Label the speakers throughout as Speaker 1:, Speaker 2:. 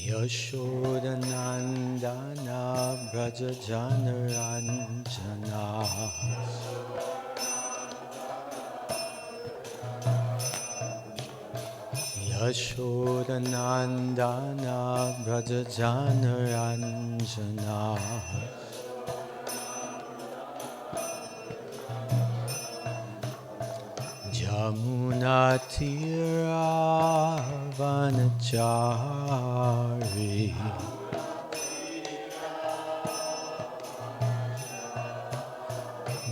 Speaker 1: Yashodanandana Braja Janaranjana Yashodanandana Braja Janaranjana Jamuna Tira Vanachari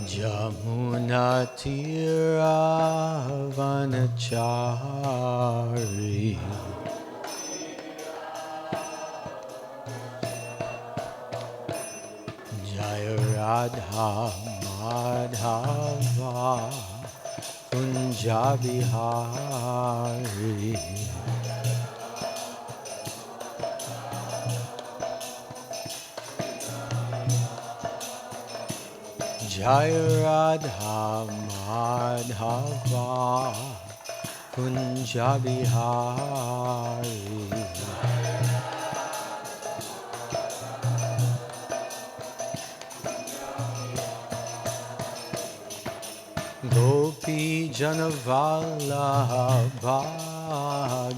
Speaker 1: Jamuna Tira Vanachari Jaya Radha Madhava Kunjabihari Jaya Radha Madhava Kunjabihari Gopi Janavallabha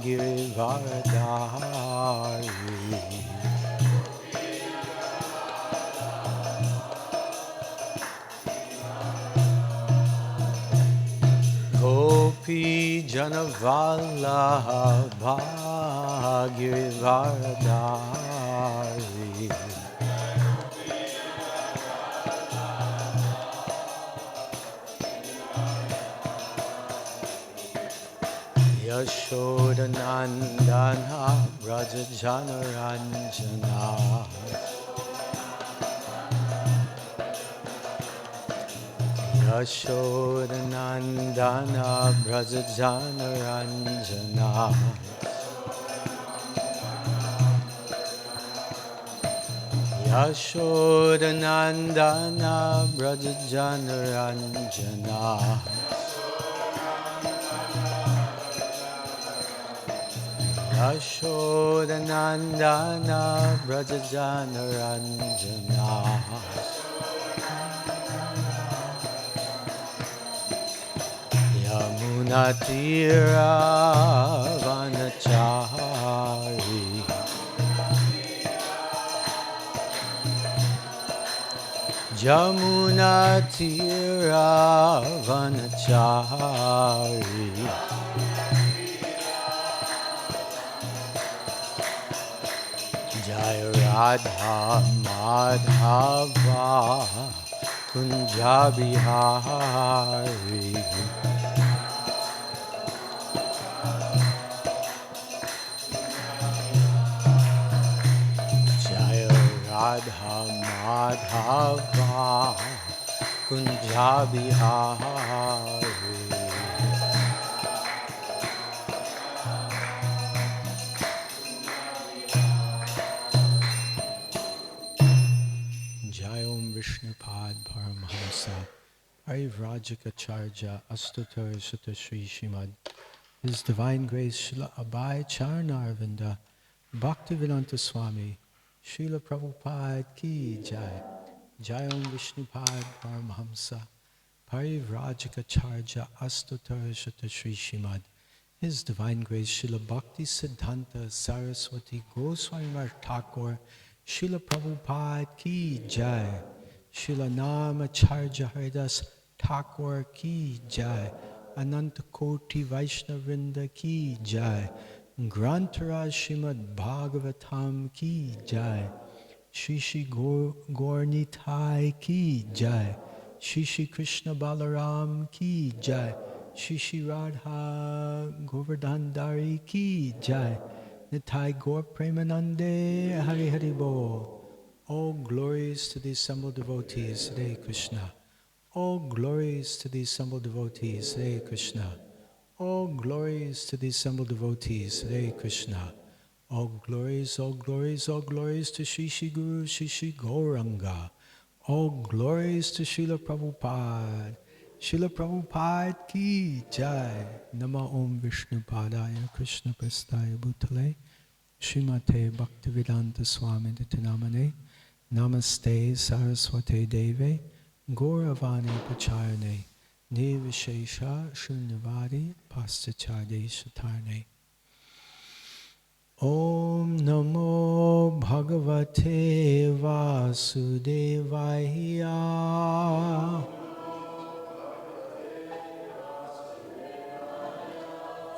Speaker 1: Girivardhari Gopi Janavallabha Girivardhari Yashodanandana Braja Janaranjana Yashodanandana Braja Janaranjana Yashodanandana Braja Janaranjana Yashodanandana Braja Janaranjana Yamuna Tira Vanachari Jamuna Tira Vanachari Jaya Radha Madhava Kunjabihari Jaya Radha Madhava Kunjabihari Jayom Vishnupad Paramhamsa Parivrajikacharya Astutar Sutta Sri Srimad His Divine Grace Srila Abhay Charnarvinda Bhaktivedanta Swami Srila Prabhupada Ki Jai Jayom Vishnupad Paramhamsa Parivrajikacharya Astutar Sutta Sri Srimad His Divine Grace Srila Bhakti Siddhanta Saraswati Goswami Thakur Srila Prabhupada Ki Jai Srila Namacharya Haridas Thakur Ki Jai Ananta Koti Vaishnavrinda Ki Jai Grantaraj Srimad Bhagavatam Ki Jai Shri Shri Gaurnitai Ki Jai Shri Shri Krishna Balaram Ki Jai Shri Shri Radha Govardhan Ki Jai Nitai Gaur Premanande Hari Hari Bol. All glories to the assembled devotees, Hare Krishna. All glories to the assembled devotees, Hare Krishna. All glories to the assembled devotees, Hare Krishna. All glories, all glories, all glories to Shri Shri Guru, Shri Shri Gauranga. All glories to Srila Prabhupada. Srila Prabhupada ki jai. Nama Om Vishnu Padaya Krishna Prastaya Bhutale Srimate Bhaktivedanta Swami Nitinamane Namaste Saraswate Deve Gauravani Pacharane Nivishesha Shunyavadi Paschachade Shatarne. Om Namo Bhagavate Vasudevaya.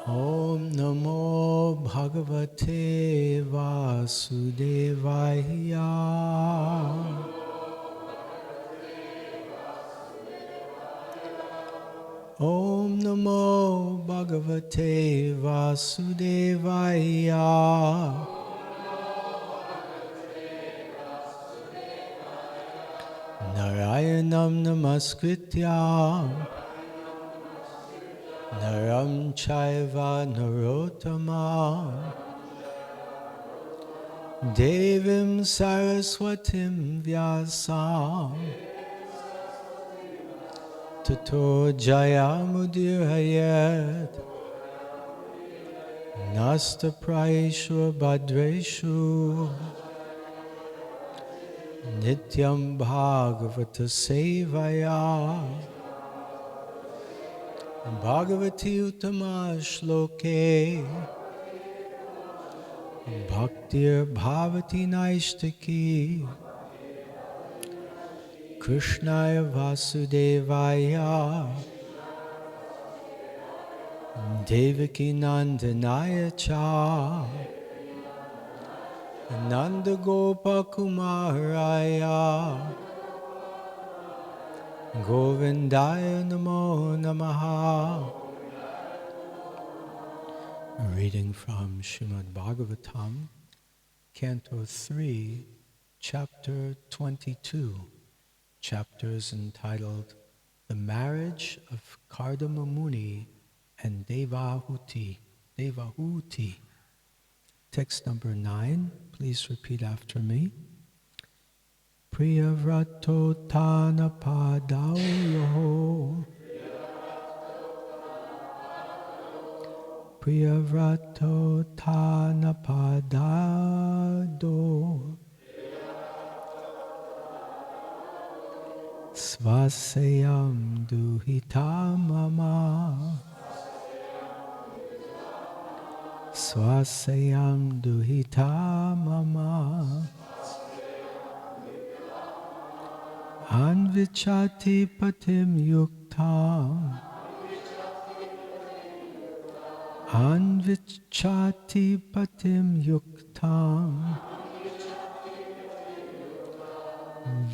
Speaker 1: Om Namo Bhagavate Vasudevaya. Om Namo Bhagavate Vasudevaya. Narayanam Namaskrityam Naram Chaiva Narottamam Devim Saraswatim Vyasam Tato Jayamudirayat Nasta Praeshu Bhadreshu Nityam Bhagavata Sevaya Bhagavati Uttama Shloke Bhaktir Bhavati Naishtaki Krishnaya Vasudevaya Devaki Nandanaya Cha Nanda Gopa Kumaraya Govindaya Namo Namaha. A reading from Srimad Bhagavatam, Canto 3, Chapter 22, chapters entitled The Marriage of Kardama Muni and Devahuti. Text number 9, please repeat after me. Priyavrato Tana Padauyo. Priyavrato Tana Padado. Svasayam Duhita Mama. Swasayam Duhita Mama. Anvichati Patim Yuktam. Anvichati Patim Yuktam.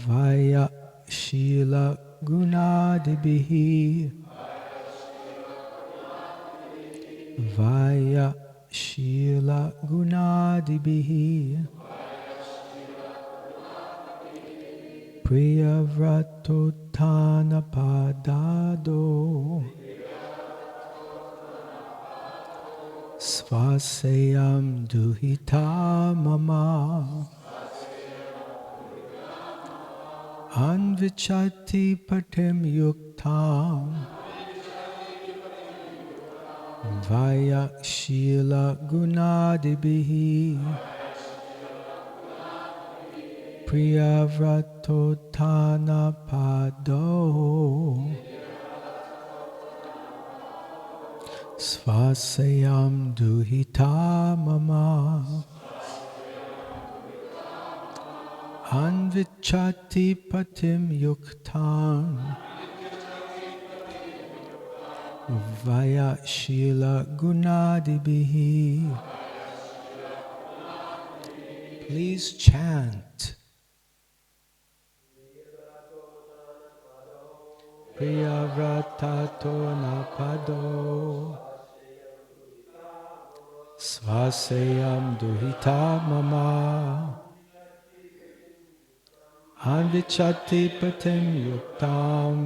Speaker 1: Vaya Shila Gunadibihi. Vaya Shila Gunadibihi. Priyavrato Tana Padado. Svasayam Duhita Mama. Anvichati Patim Yuktam. Vaya Shila Gunadibihi. Priyavrato Tana Pado. Svasayam Duhita Mama. Anvichati Patim Yuktam. Vaya Shila Gunadibihi. Please chant. Priyavratato napado. Svasayam duhita mama. Anvichati patim yuktam.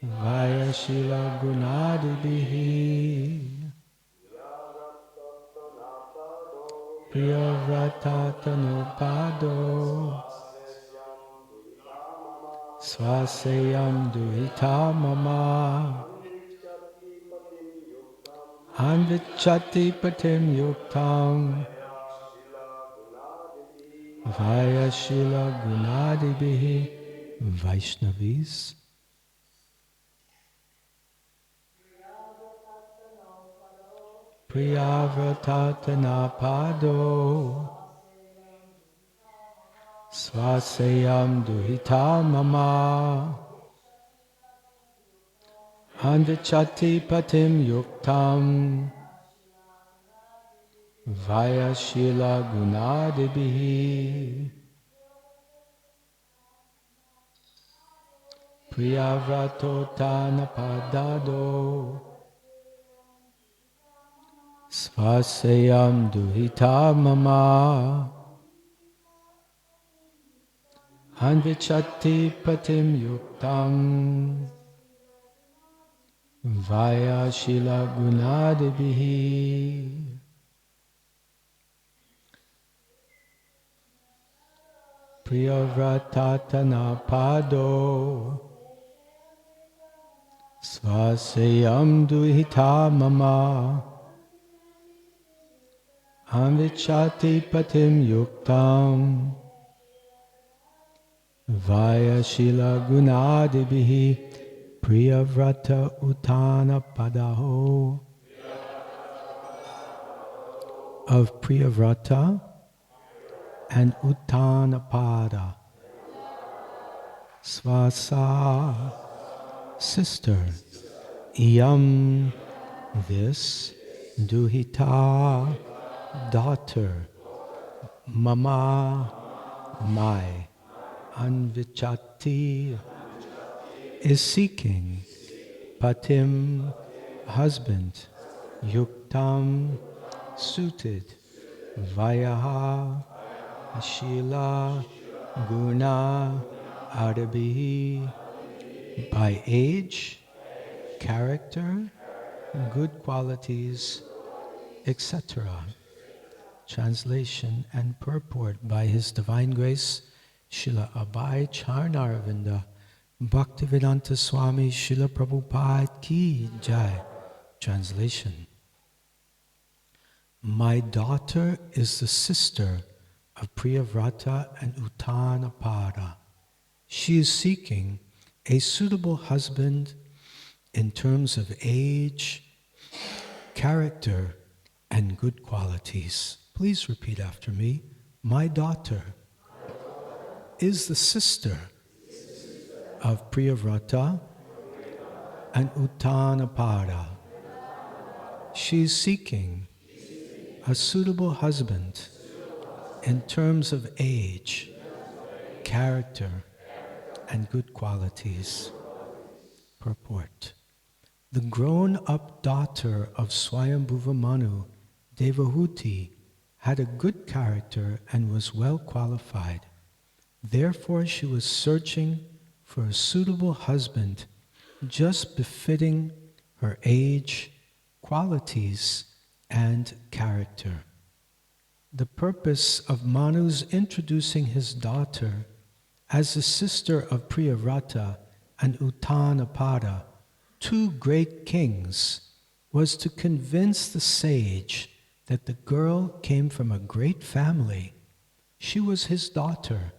Speaker 1: Vaya shila gunadibihi. Priyavratato napado. Swasayam duhita mama. Anvichati patim yuktam. Vaya shila gunadibihi. Vaishnavis. Priyavratatana pado. Swasayam duhita mama. Anvichati patim yuktam. Vaya shila gunadibihi. Priyavratotana padado. Svasayam duhita mama. Anvichati patim yuktam. Vaya shila gunadibihi. Priyavratatana pado. Svasayam duhita mama. Anvichati patim yuktam. Vaya shila gunadibihi. Priyavrata utana padaho. Of Priyavrata and Uttanapada. Svasa, sister. Iyam, this. Duhita, daughter. Mama, my. Anvichati, is seeking. Patim, husband. Yuktam, suited. Vayaha, Shila, Guna, Adabihi, by age, character, good qualities, etc. Translation and purport by His Divine Grace, Srila Abhay Charnaravinda, Bhaktivedanta Swami Srila Prabhupada Ki Jai. Translation. My daughter is the sister of Priyavrata and Uttanapada. She is seeking a suitable husband in terms of age, character, and good qualities. Please repeat after me. My daughter is the sister of Priyavrata and Uttanapada. She is seeking a suitable husband in terms of age, character, and good qualities. Purport. The grown-up daughter of Swayambhuva Manu, Devahuti, had a good character and was well qualified. Therefore, she was searching for a suitable husband just befitting her age, qualities, and character. The purpose of Manu's introducing his daughter as the sister of Priyavrata and Uttanapada, two great kings, was to convince the sage that the girl came from a great family. She was his daughter,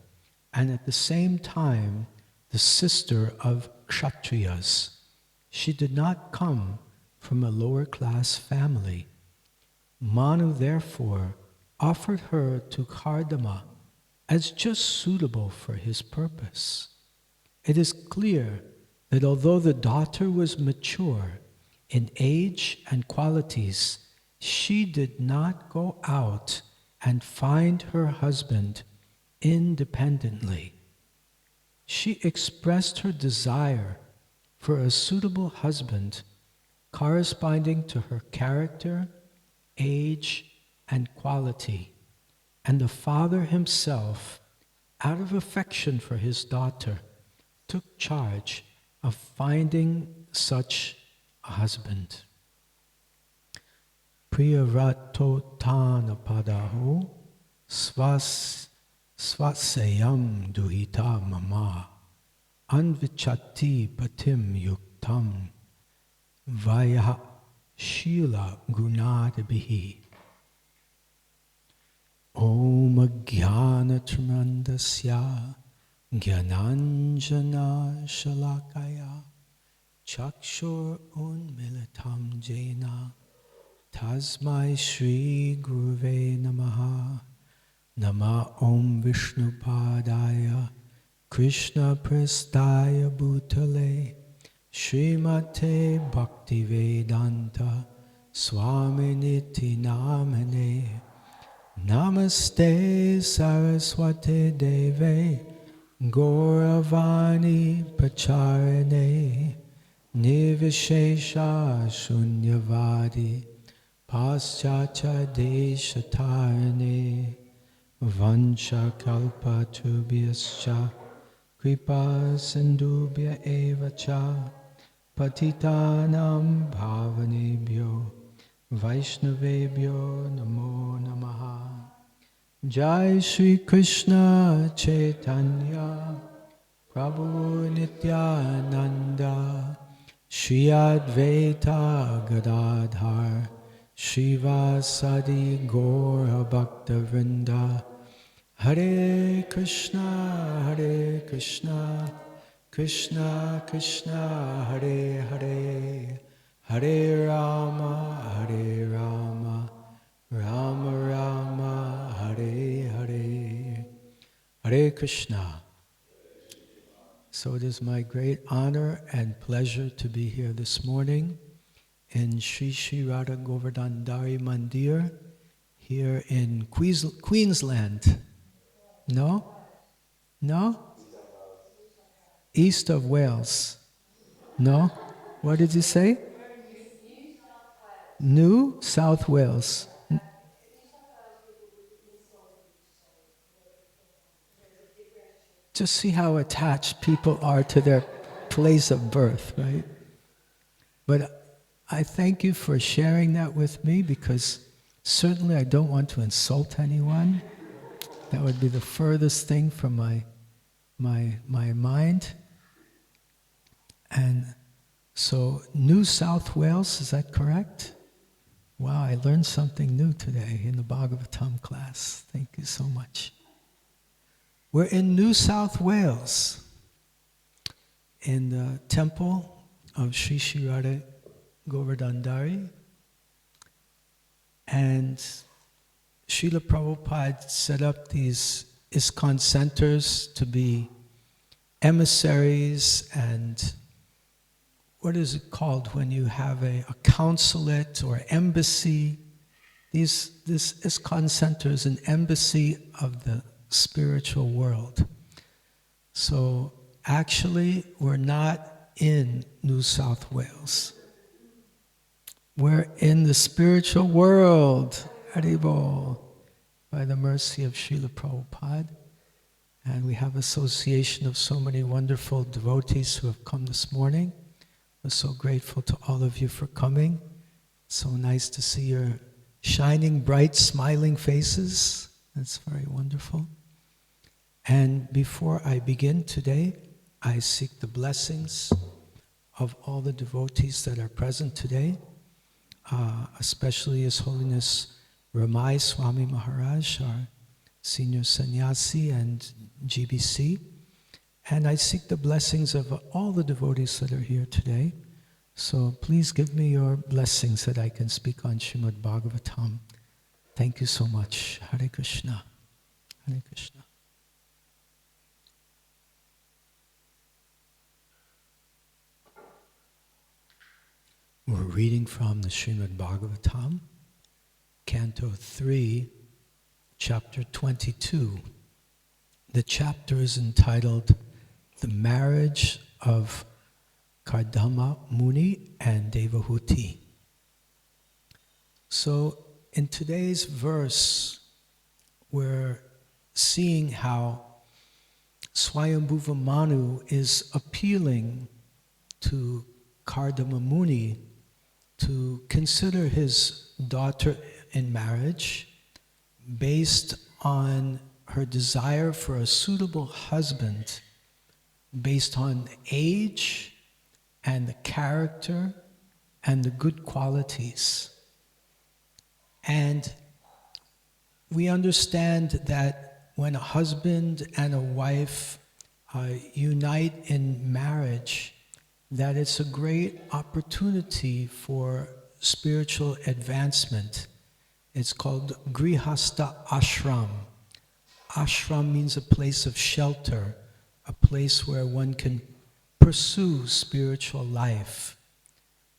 Speaker 1: and at the same time, the sister of Kshatriyas. She did not come from a lower class family. Manu therefore offered her to Kardama as just suitable for his purpose. It is clear that although the daughter was mature in age and qualities, she did not go out and find her husband independently. She expressed her desire for a suitable husband corresponding to her character, age, and quality, and the father himself, out of affection for his daughter, took charge of finding such a husband. Priyaratotana svasayam duhita mama. anvichati patim yuktam vaya shila gunadabhihi. Om Jnana Tremendasya Jnananjana Shalakaya Chakshur Unmilitam Jena Tasmai Shri Guruve Namaha. Nama Om Vishnupadaya Krishna Prestaya Bhutale Srimate Bhaktivedanta Swami Niti Namane. Namaste Saraswate Deve Gauravani Pacharane Nivishesha Shunyavadi Paschacha Deshatarane Vancha Kalpatubhyascha Kripa Sindhubhya Evacha Patitanam Bhavanebhyo Vaishnavebhyo Namo Namaha. Jai Shri Krishna Chaitanya Prabhu Nityananda Shri Advaita Gadadhar Shivasadi Gaura Bhakta Vrinda. Hare Krishna Krishna Krishna Hare Hare Hare Rama Rama Rama Hare Hare. Hare Krishna. So it is my great honor and pleasure to be here this morning in Sri Sri Radha Govardhana Dari Mandir here in Queensland. No? No? East of Wales. No? What did you say? New South Wales. Just see how attached people are to their place of birth, right? But I thank you for sharing that with me, because certainly I don't want to insult anyone. That would be the furthest thing from my mind. And so, New South Wales, is that correct? Wow, I learned something new today in the Bhagavatam class. Thank you so much. We're in New South Wales, in the temple of Sri Sri Radha Govardhana Dari. And Srila Prabhupada set up these ISKCON centers to be emissaries and what is it called when you have a consulate or embassy? This ISKCON center is an embassy of the spiritual world. So actually, we're not in New South Wales. We're in the spiritual world, Haribol, by the mercy of Srila Prabhupada. And we have association of so many wonderful devotees who have come this morning. We're so grateful to all of you for coming. So nice to see your shining, bright, smiling faces. That's very wonderful. And before I begin today, I seek the blessings of all the devotees that are present today, especially His Holiness Ramai Swami Maharaj, our senior sannyasi and GBC. And I seek the blessings of all the devotees that are here today. So please give me your blessings that I can speak on Srimad Bhagavatam. Thank you so much. Hare Krishna. Hare Krishna. We're reading from the Srimad Bhagavatam, Canto 3, Chapter 22. The chapter is entitled The Marriage of Kardama Muni and Devahuti. So in today's verse, we're seeing how Swayambhuva Manu is appealing to Kardama Muni to consider his daughter in marriage based on her desire for a suitable husband based on age and the character and the good qualities. And we understand that when a husband and a wife unite in marriage, that it's a great opportunity for spiritual advancement. It's called Grihastha Ashram. Ashram means a place of shelter, a place where one can pursue spiritual life.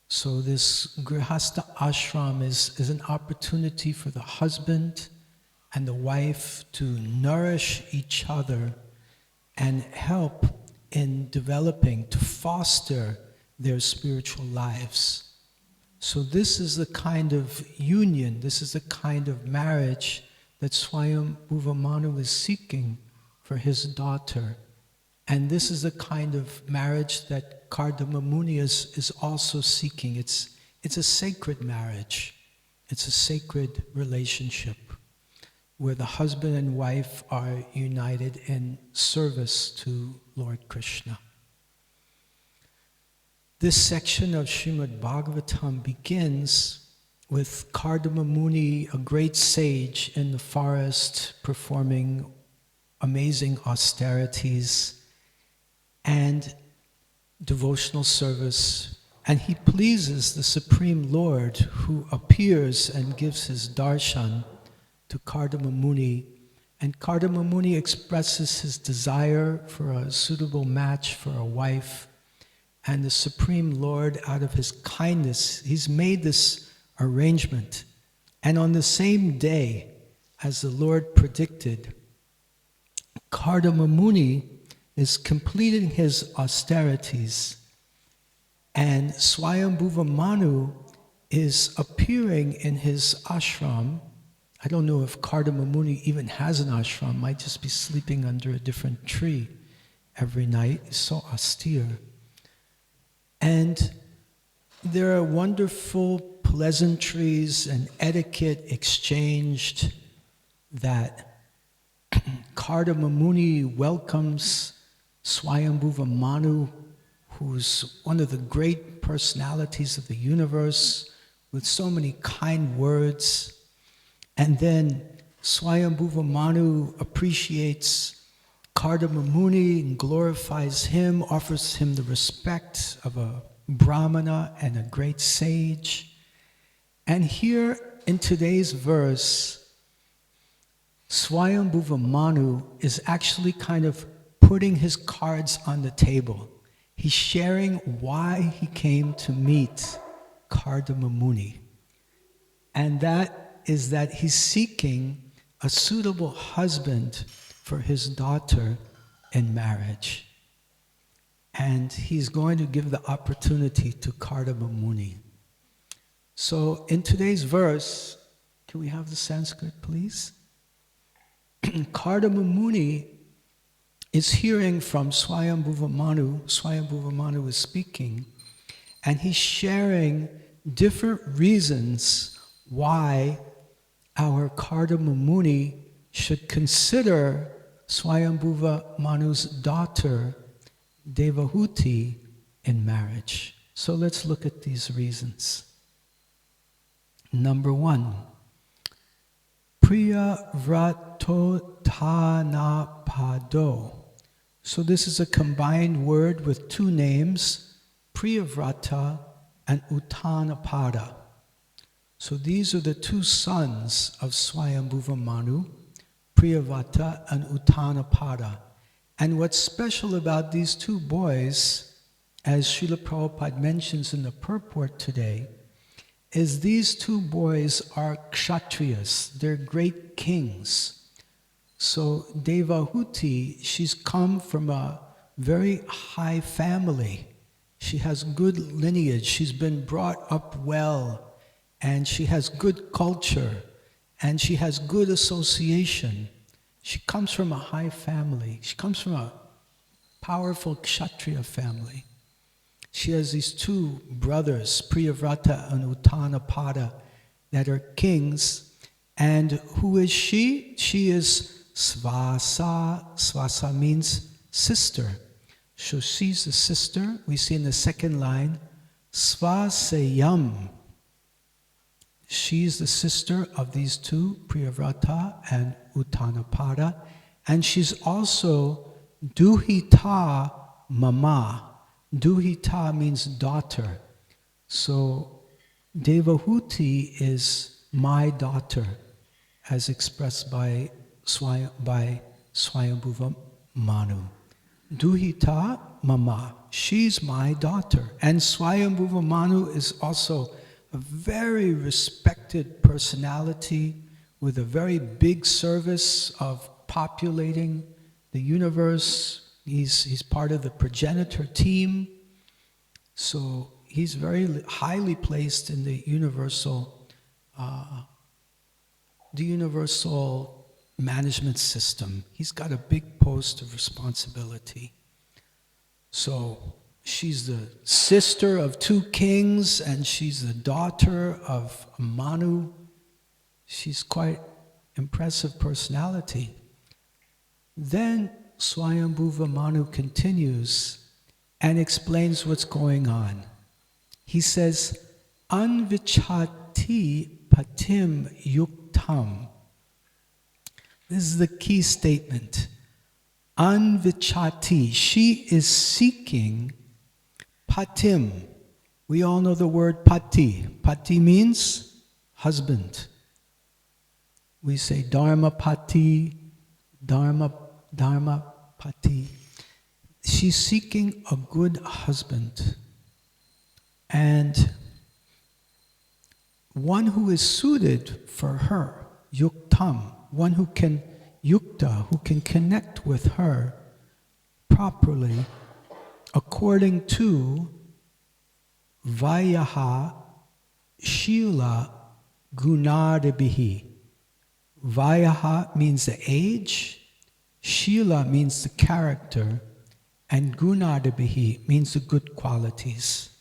Speaker 1: So this Grihastha Ashram is an opportunity for the husband and the wife to nourish each other and help in developing, to foster their spiritual lives. So this is the kind of union, this is the kind of marriage that Swayambhuva Manu is seeking for his daughter. And this is the kind of marriage that Kardama Muni is also seeking. It's a sacred marriage. It's a sacred relationship where the husband and wife are united in service to Lord Krishna. This section of Srimad Bhagavatam begins with Kardama Muni, a great sage in the forest, performing amazing austerities and devotional service. And he pleases the Supreme Lord, who appears and gives his darshan to Kardama Muni. And Kardama Muni expresses his desire for a suitable match for a wife. And the Supreme Lord, out of his kindness, he's made this arrangement. And on the same day, as the Lord predicted, Kardama Muni is completing his austerities, and Swayambhuva Manu is appearing in his ashram. I don't know if Kardama Muni even has an ashram, might just be sleeping under a different tree every night. He's so austere. And there are wonderful pleasantries and etiquette exchanged that Kardama Muni welcomes Swayambhuva Manu, who's one of the great personalities of the universe, with so many kind words. And then Swayambhuva Manu appreciates Kardama Muni and glorifies him, offers him the respect of a brahmana and a great sage. And here in today's verse, Swayambhuva Manu is actually kind of putting his cards on the table. He's sharing why he came to meet Kardama Muni. And that is that he's seeking a suitable husband for his daughter in marriage. And he's going to give the opportunity to Kardama Muni. So in today's verse, can we have the Sanskrit, please? Kardama Muni is hearing from Swayambhuva Manu. Swayambhuva Manu is speaking, and he's sharing different reasons why our Kardama Muni should consider Swayambhuva Manu's daughter, Devahuti, in marriage. So let's look at these reasons. Number 1, Priya Vratothanapado. So this is a combined word with two names, Priyavrata and Uttanapada. So these are the two sons of Swayambhuva Manu, Priyavrata and Uttanapada. And what's special about these two boys, as Srila Prabhupada mentions in the purport today, is these two boys are kshatriyas, they're great kings. So Devahuti, she's come from a very high family. She has good lineage, she's been brought up well, and she has good culture, and she has good association. She comes from a high family. She comes from a powerful kshatriya family. She has these two brothers, Priyavrata and Uttanapada, that are kings. And who is she? She is Svasa. Svasa means sister. So she's the sister. We see in the second line, Svaseyam. She's the sister of these two, Priyavrata and Uttanapada. And she's also Duhita Mama. Duhita means daughter. So Devahuti is my daughter, as expressed by Swayambhuva Manu. Duhita Mama, she's my daughter. And Swayambhuva Manu is also a very respected personality with a very big service of populating the universe. He's part of the progenitor team. So he's very highly placed in the universal management system. He's got a big post of responsibility. So she's the sister of two kings and she's the daughter of Manu. She's quite impressive personality. Then Swayambhuva Manu continues and explains what's going on. He says, Anvichati patim yuktam. This is the key statement. Anvichati, she is seeking patim. We all know the word pati. Pati means husband. We say dharma pati, dharma pati. She's seeking a good husband. And one who is suited for her, yuktam, one who can yukta, who can connect with her properly according to Vayaha Shila Gunadabihi. Vayaha means the age, Shila means the character, and Gunadabihi means the good qualities.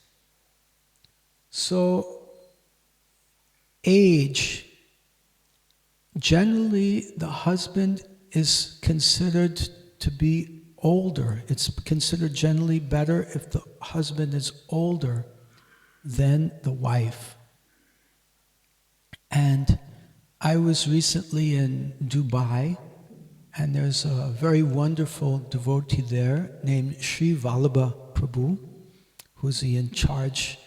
Speaker 1: So, age, generally the husband is considered to be older. It's considered generally better if the husband is older than the wife. And I was recently in Dubai, and there's a very wonderful devotee there named Sri Vallabha Prabhu, who's in charge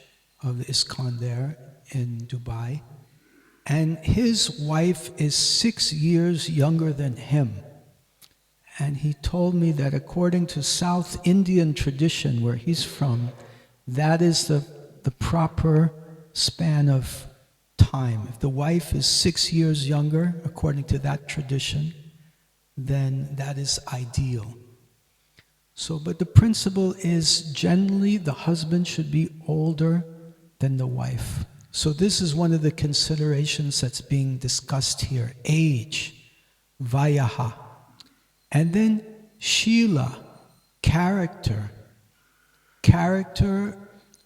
Speaker 1: of the ISKCON there in Dubai. And his wife is 6 years younger than him. And he told me that according to South Indian tradition, where he's from, that is the proper span of time. If the wife is 6 years younger, according to that tradition, then that is ideal. So, but the principle is generally the husband should be older than the wife. So this is one of the considerations that's being discussed here. Age, vayaha. And then shila, character. Character,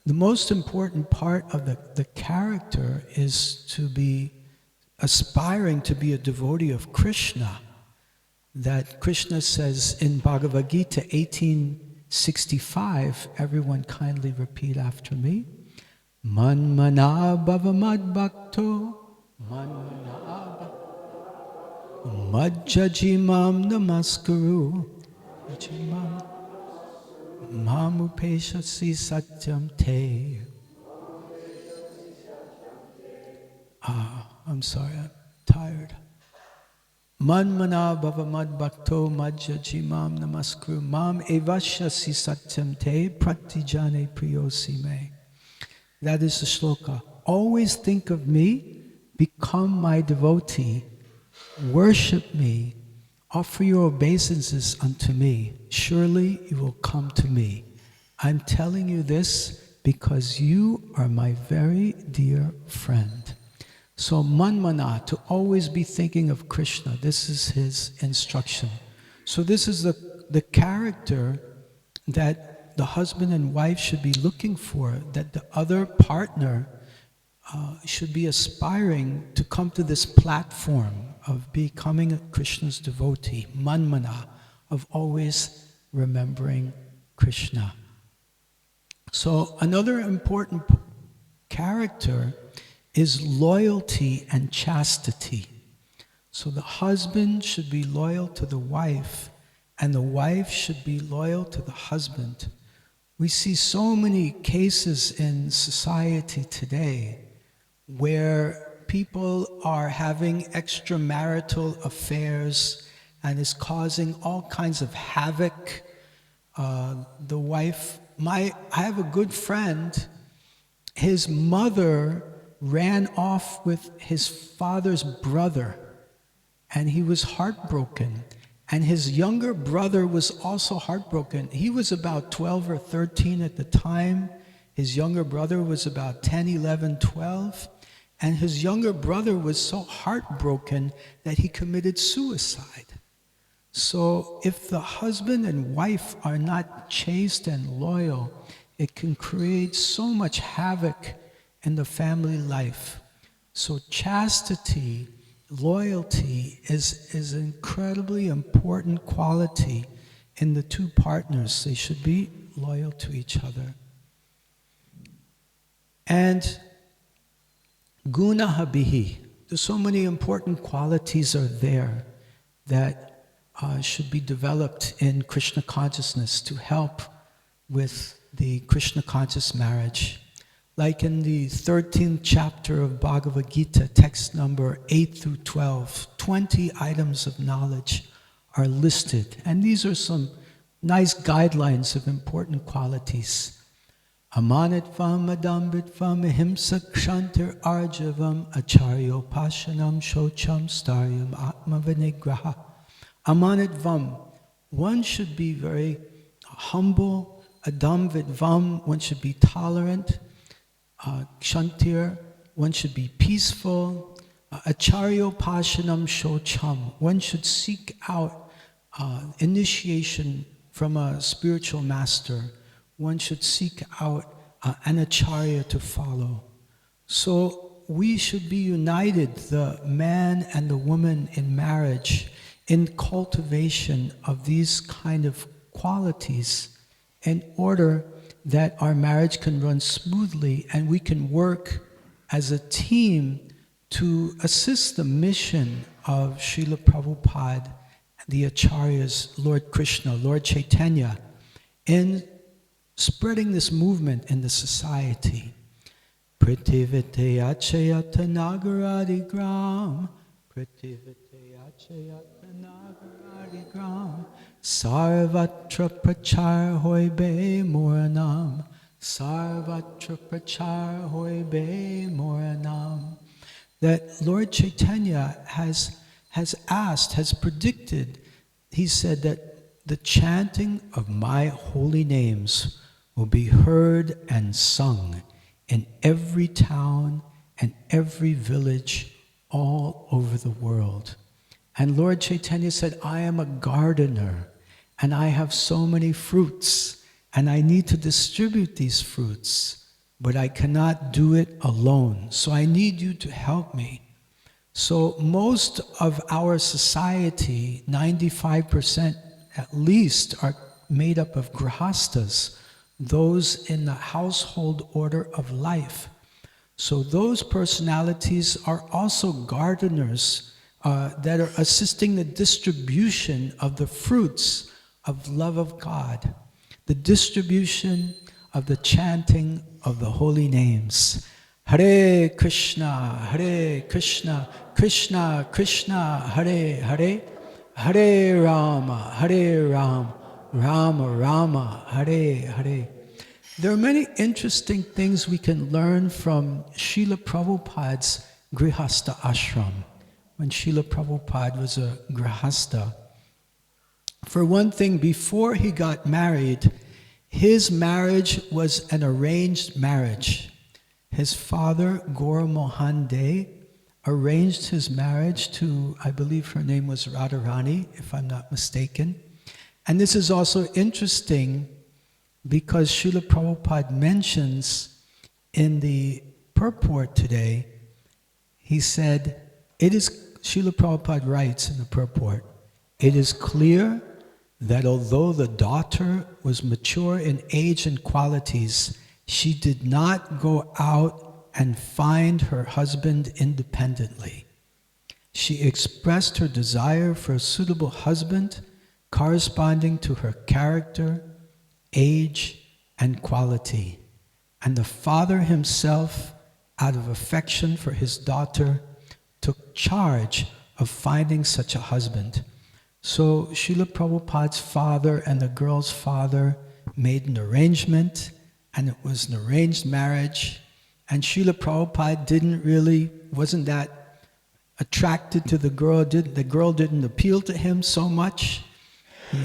Speaker 1: the most important part of the character is to be aspiring to be a devotee of Krishna. That Krishna says in Bhagavad Gita 1865, everyone kindly repeat after me. Manmana bhavamad bhakto, manmana majjajimam namaskaru, mamupeshasi satyam te. I'm sorry, I'm tired. Manmana bhavamad bhakto majjajimam namaskaru, mam evashyasi satyam te pratijane priyosi me. That is the shloka. Always think of me, become my devotee, worship me, offer your obeisances unto me. Surely you will come to me. I'm telling you this because you are my very dear friend. So manmana, to always be thinking of Krishna. This is his instruction. So this is the character that the husband and wife should be looking for, that the other partner should be aspiring to come to this platform of becoming a Krishna's devotee, manmana, of always remembering Krishna. So another important character is loyalty and chastity. So the husband should be loyal to the wife, and the wife should be loyal to the husband. We see so many cases in society today where people are having extramarital affairs and is causing all kinds of havoc. The wife, I have a good friend, his mother ran off with his father's brother, and he was heartbroken. And his younger brother was also heartbroken. He was about 12 or 13 at the time. His younger brother was about 10, 11, 12. And his younger brother was so heartbroken that he committed suicide. So if the husband and wife are not chaste and loyal, it can create so much havoc in the family life. So chastity, loyalty is an incredibly important quality in the two partners. They should be loyal to each other. And gunaha bihi. There's so many important qualities are there that should be developed in Krishna consciousness to help with the Krishna conscious marriage. Like in the 13th chapter of Bhagavad Gita, text number 8 through 12, 20 items of knowledge are listed. And these are some nice guidelines of important qualities. Amanitvam, adambitvam, ahimsa, kshantir, arjavam, acharyo, pashanam, shocham, staryam, atmavinigraha. Amanitvam, one should be very humble. Adamvidvam, one should be tolerant. Kshantir, one should be peaceful. Acharyo pashanam shocham, one should seek out initiation from a spiritual master. One should seek out an acharya to follow. So we should be united, the man and the woman in marriage, in cultivation of these kind of qualities in order that our marriage can run smoothly and we can work as a team to assist the mission of Srila Prabhupada, the Acharyas, Lord Krishna, Lord Chaitanya, in spreading this movement in the society. Pritivite achayata nagaradi gram, pritivite achayata nagaradi gram, sarvatra prachar hoibe moranam, sarvatra prachar hoibe moranam. That Lord Chaitanya has asked, has predicted, he said that the chanting of my holy names will be heard and sung in every town and every village all over the world. And Lord Chaitanya said, I am a gardener and I have so many fruits and I need to distribute these fruits, but I cannot do it alone. So I need you to help me. So most of our society, 95% at least, are made up of grihastas, those in the household order of life. So those personalities are also gardeners that are assisting the distribution of the fruits of love of God, the distribution of the chanting of the holy names. Hare Krishna, Krishna Krishna, Hare Hare, Hare Rama, Rama Rama, Hare Hare. There are many interesting things we can learn from Srila Prabhupada's Grihastha ashram, when Srila Prabhupada was a Grihastha. For one thing, before he got married, his marriage was an arranged marriage. His father, Gaura Mohan De, arranged his marriage to, I believe her name was Radharani, if I'm not mistaken. And this is also interesting because Srila Prabhupada mentions in the purport today, he said, Srila Prabhupada writes in the purport, it is clear that although the daughter was mature in age and qualities, she did not go out and find her husband independently. She expressed her desire for a suitable husband corresponding to her character, age, and quality. And the father himself, out of affection for his daughter, took charge of finding such a husband. So Srila Prabhupada's father and the girl's father made an arrangement, and it was an arranged marriage. And Srila Prabhupada wasn't that attracted to the girl. The girl didn't appeal to him so much.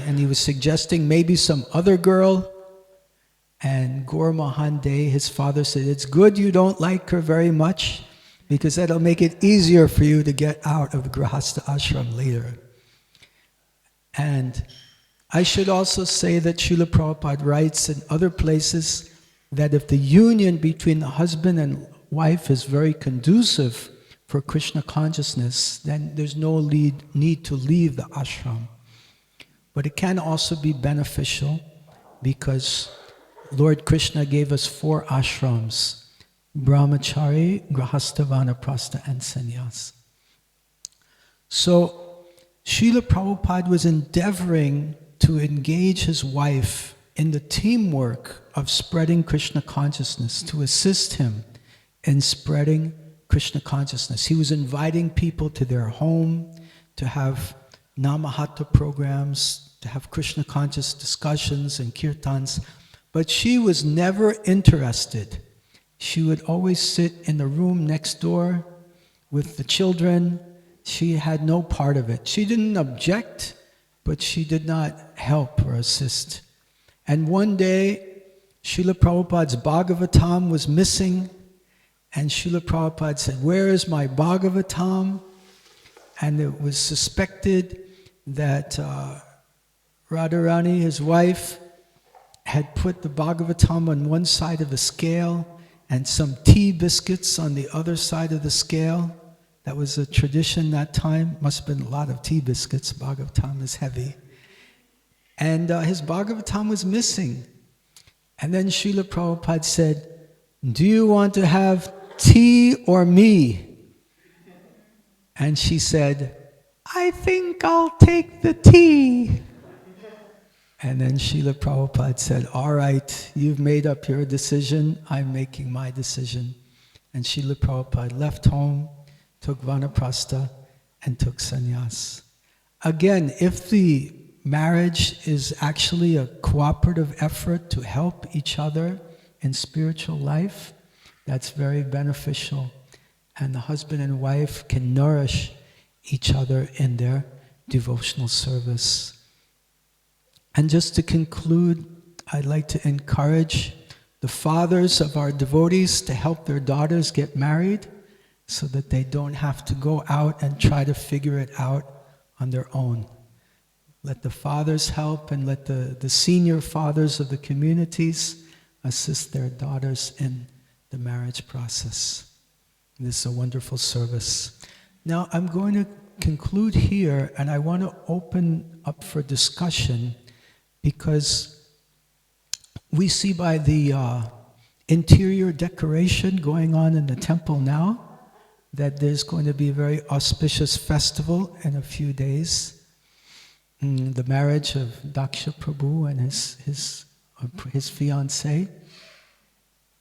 Speaker 1: And he was suggesting maybe some other girl. And Gaur Mohan De, his father, said, it's good you don't like her very much, because that'll make it easier for you to get out of Grihastha ashram later. And I should also say that Srila Prabhupada writes in other places that if the union between the husband and wife is very conducive for Krishna consciousness, then there's no need to leave the ashram. But it can also be beneficial because Lord Krishna gave us 4 ashrams: Brahmachari, Grihastha, Vanaprastha, and Sannyas. So Srila Prabhupada was endeavoring to engage his wife in the teamwork of spreading Krishna consciousness, to assist him in spreading Krishna consciousness. He was inviting people to their home to have Namahatma programs, to have Krishna conscious discussions and kirtans, but she was never interested. She would always sit in the room next door with the children. She had no part of it. She didn't object, but she did not help or assist. And one day, Srila Prabhupada's Bhagavatam was missing, and Srila Prabhupada said, "Where is my Bhagavatam?" And it was suspected that Radharani, his wife, had put the Bhagavatam on one side of the scale and some tea biscuits on the other side of the scale. That was a tradition that time. Must have been a lot of tea biscuits. Bhagavatam is heavy. And his Bhagavatam was missing. And then Srila Prabhupada said, "Do you want to have tea or me?" And she said, "I think I'll take the tea." And then Srila Prabhupada said, "All right, you've made up your decision, I'm making my decision." And Srila Prabhupada left home, took Vanaprastha, and took sannyas. Again, if the marriage is actually a cooperative effort to help each other in spiritual life, that's very beneficial. And the husband and wife can nourish each other in their devotional service. And just to conclude, I'd like to encourage the fathers of our devotees to help their daughters get married so that they don't have to go out and try to figure it out on their own. Let the fathers help, and let the senior fathers of the communities assist their daughters in the marriage process. This is a wonderful service. Now I'm going to conclude here, and I want to open up for discussion, because we see by the interior decoration going on in the temple now that there's going to be a very auspicious festival in a few days. The marriage of Daksha Prabhu and his fiancée.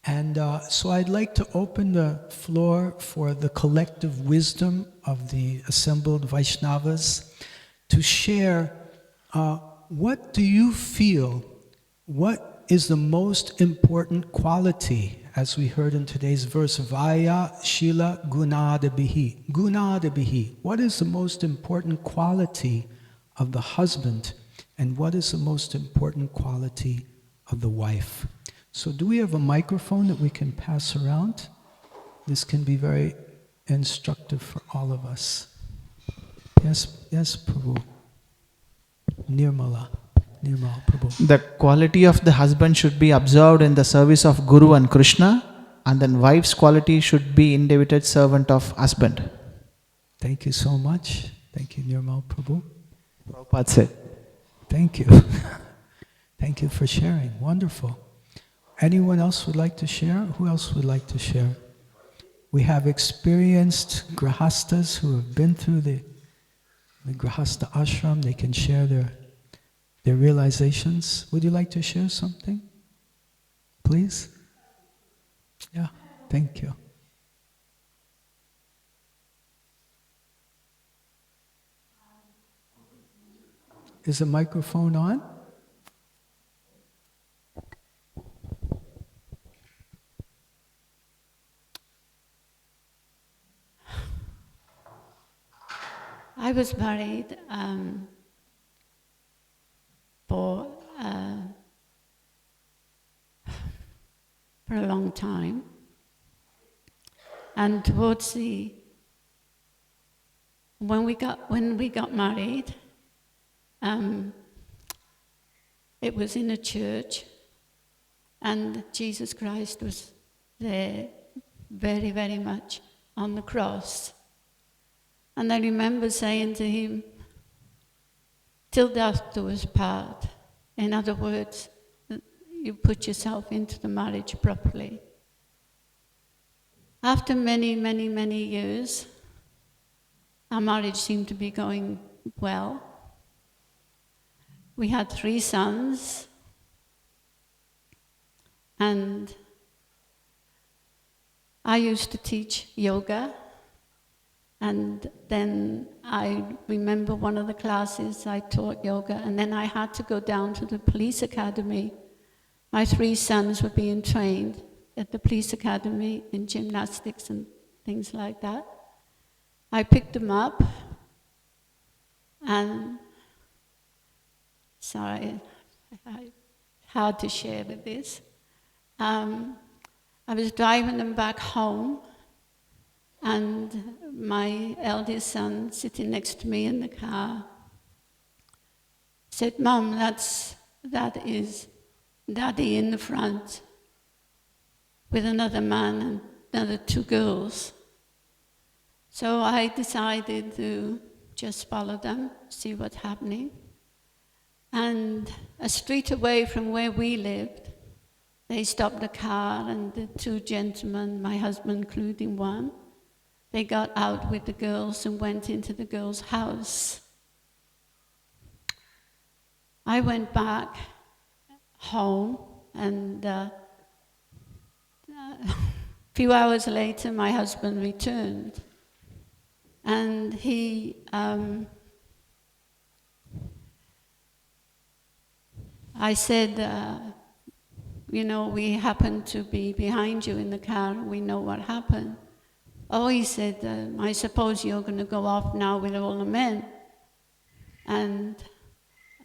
Speaker 1: And so I'd like to open the floor for the collective wisdom of the assembled Vaishnavas to share what do you feel, what is the most important quality, as we heard in today's verse, Vaya Shila Gunadabihi. Gunadabihi. What is the most important quality of the husband, and what is the most important quality of the wife? So do we have a microphone that we can pass around? This can be very instructive for all of us. Yes, Prabhu. Nirmal Prabhu.
Speaker 2: The quality of the husband should be observed in the service of Guru and Krishna, and then wife's quality should be indevoted servant of husband.
Speaker 1: Thank you so much. Thank you, Nirmal Prabhu.
Speaker 2: Prabhupada said.
Speaker 1: Thank you. Thank you for sharing. Wonderful. Anyone else would like to share? Who else would like to share? We have experienced grahastas who have been through the grahasta ashram. They can share their realizations. Would you like to share something? Please? Yeah, thank you. Is the microphone on?
Speaker 3: I was married for a long time, and towards when we got married, it was in a church, and Jesus Christ was there, very, very much on the cross. And I remember saying to him, till death do us part. In other words, you put yourself into the marriage properly. After many, many, many years, our marriage seemed to be going well. We had 3 sons, and I used to teach yoga. And then I remember one of the classes I taught yoga, and then I had to go down to the police academy. My 3 sons were being trained at the police academy in gymnastics and things like that. I picked them up, and sorry, hard to share with this. I was driving them back home, and my eldest son, sitting next to me in the car, said, "Mum, that is Daddy in the front with another man and another 2 girls." So I decided to just follow them, see what's happening. And a street away from where we lived, they stopped the car, and the 2 gentlemen, my husband including one, they got out with the girls and went into the girls' house. I went back home, and a few hours later my husband returned, and I said, we happened to be behind you in the car, we know what happened. Oh, he said, I suppose you're going to go off now with all the men. And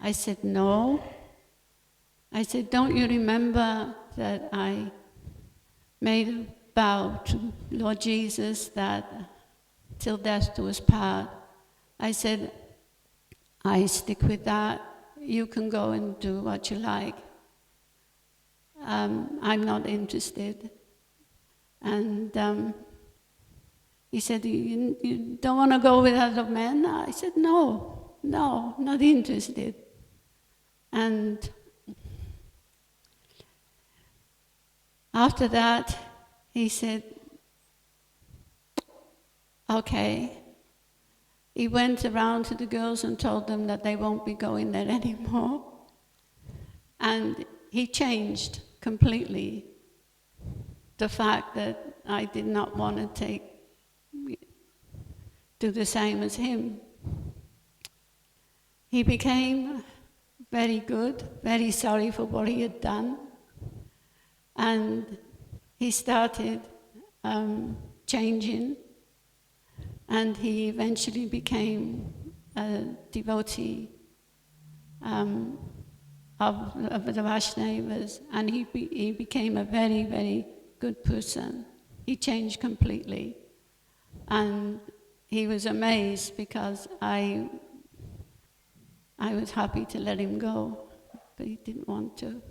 Speaker 3: I said, no. I said, don't you remember that I made a vow to Lord Jesus that till death do us part? I said, I stick with that. You can go and do what you like. I'm not interested. And he said, you don't want to go with other men? I said, no, not interested. And after that, he said, okay. He went around to the girls and told them that they won't be going there anymore. And he changed completely the fact that I did not want to do the same as him. He became very good, very sorry for what he had done. And he started changing. And he eventually became a devotee of the Vaishnavas, and he became a very, very good person. He changed completely. And he was amazed because I was happy to let him go, but he didn't want to.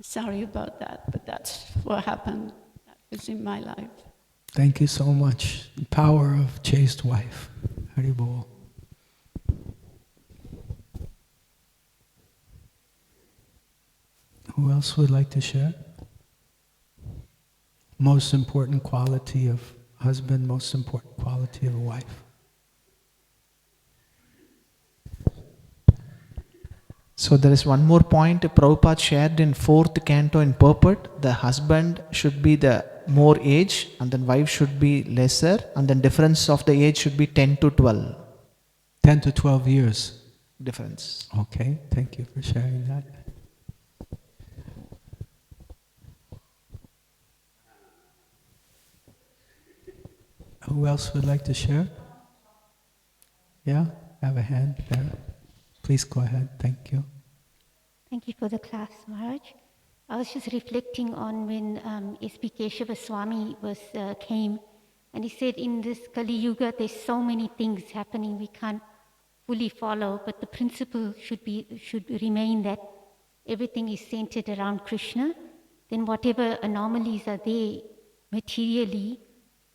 Speaker 3: Sorry about that, but that's what happened. That was in my life.
Speaker 1: Thank you so much. The power of chaste wife. Hari Bol. Who else would like to share? Most important quality of husband, most important quality of a wife.
Speaker 2: So there is one more point Prabhupada shared in 4th canto in purport. The husband should be the more age and then wife should be lesser, and then difference of the age should be 10 to 12.
Speaker 1: 10 to 12 years.
Speaker 2: Difference.
Speaker 1: Okay, thank you for sharing that. Who else would like to share? Yeah, have a hand there. Please go ahead. Thank you.
Speaker 4: Thank you for the class, Maharaj. I was just reflecting on when ISKCON Swami came, and he said in this Kali Yuga there's so many things happening we can't fully follow, but the principle should remain that everything is centered around Krishna. Then whatever anomalies are there materially,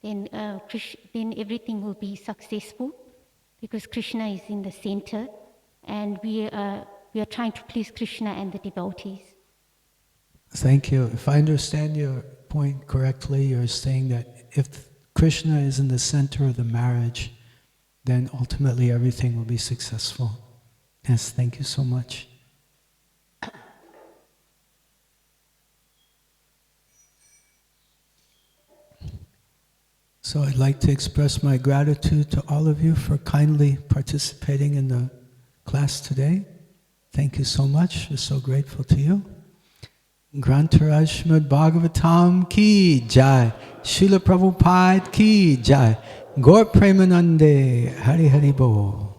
Speaker 4: then everything will be successful because Krishna is in the center, and we are trying to please Krishna and the devotees.
Speaker 1: Thank you. If I understand your point correctly, you're saying that if Krishna is in the center of the marriage, then ultimately everything will be successful. Yes, thank you so much. So I'd like to express my gratitude to all of you for kindly participating in the class today. Thank you so much. We're so grateful to you. Grantaraj Srimad Bhagavatam ki jai. Srila Prabhupada ki jai. Gaur Premanande Hari Hari Bol.